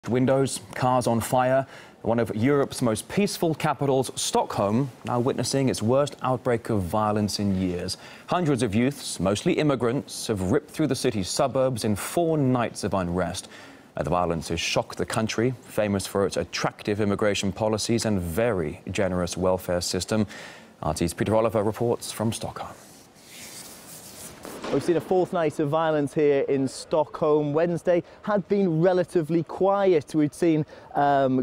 Windows, cars on fire. One of Europe's most peaceful capitals, Stockholm, now witnessing its worst outbreak of violence in years. Hundreds of youths, mostly immigrants, have ripped through the city's suburbs in 4 nights of unrest. The violence has shocked the country, famous for its attractive immigration policies and very generous welfare system. RT's Peter Oliver reports from Stockholm. We've seen a 4th night of violence here in Stockholm. Wednesday had been relatively quiet. We'd seen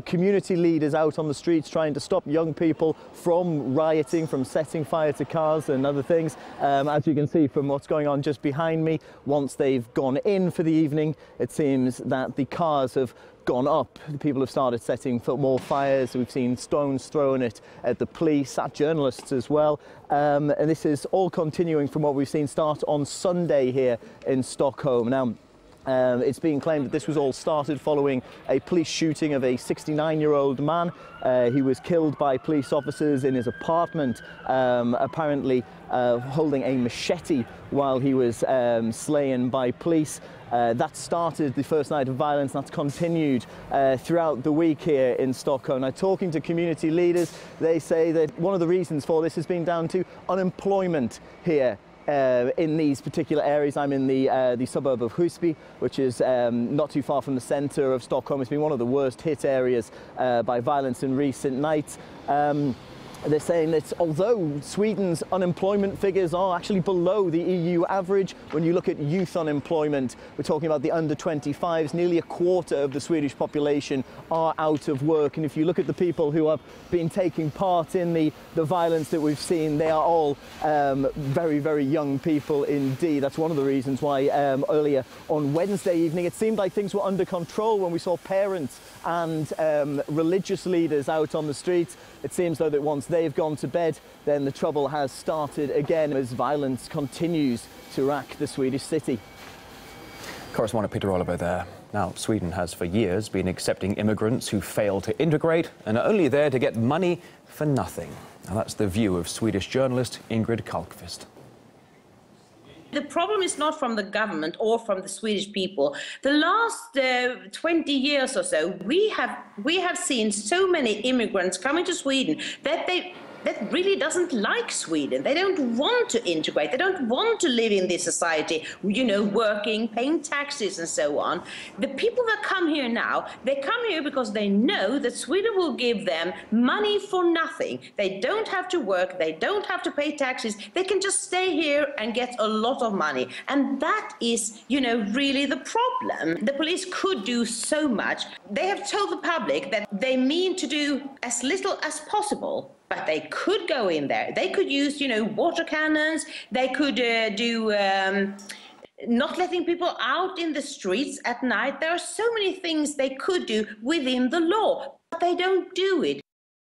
community leaders out on the streets trying to stop young people from rioting, from setting fire to cars and other things. As you can see from what's going on just behind me, once they've gone in for the evening, it seems that the cars have gone up. The people have started setting more fires. We've seen stones thrown at the police, at journalists as well. And this is all continuing from what we've seen start on Sunday here in Stockholm. Now, it's being claimed that this was all started following a police shooting of a 69-year-old man. He was killed by police officers in his apartment, apparently holding a machete while he was slain by police. That started the first night of violence. That's continued throughout the week here in Stockholm. Now, talking to community leaders, they say that one of the reasons for this has been down to unemployment here in these particular areas. I'm in the suburb of Husby, which is not too far from the centre of Stockholm. It's been one of the worst hit areas by violence in recent nights. They're saying that although Sweden's unemployment figures are actually below the EU average, when you look at youth unemployment, we're talking about the under 25s, nearly a quarter of the Swedish population are out of work. And if you look at the people who have been taking part in the violence that we've seen, they are all very, very young people indeed. That's one of the reasons why earlier on Wednesday evening, it seemed like things were under control when we saw parents and religious leaders out on the streets. It seems though that once they've gone to bed, then the trouble has started again as violence continues to rack the Swedish city. Correspondent Peter Oliver there. Now, Sweden has for years been accepting immigrants who fail to integrate and are only there to get money for nothing. Now, that's the view of Swedish journalist Ingrid Kalkvist. The problem is not from the government or from the Swedish people. The last 20 years or so, we have seen so many immigrants coming to Sweden that really doesn't like Sweden. They don't want to integrate. They don't want to live in this society, you know, working, paying taxes and so on. The people that come here now, they come here because they know that Sweden will give them money for nothing. They don't have to work. They don't have to pay taxes. They can just stay here and get a lot of money. And that is, you know, really the problem. The police could do so much. They have told the public that they mean to do as little as possible. But they could go in there. They could use, you know, water cannons. They could do not letting people out in the streets at night. There are so many things they could do within the law, but they don't do it.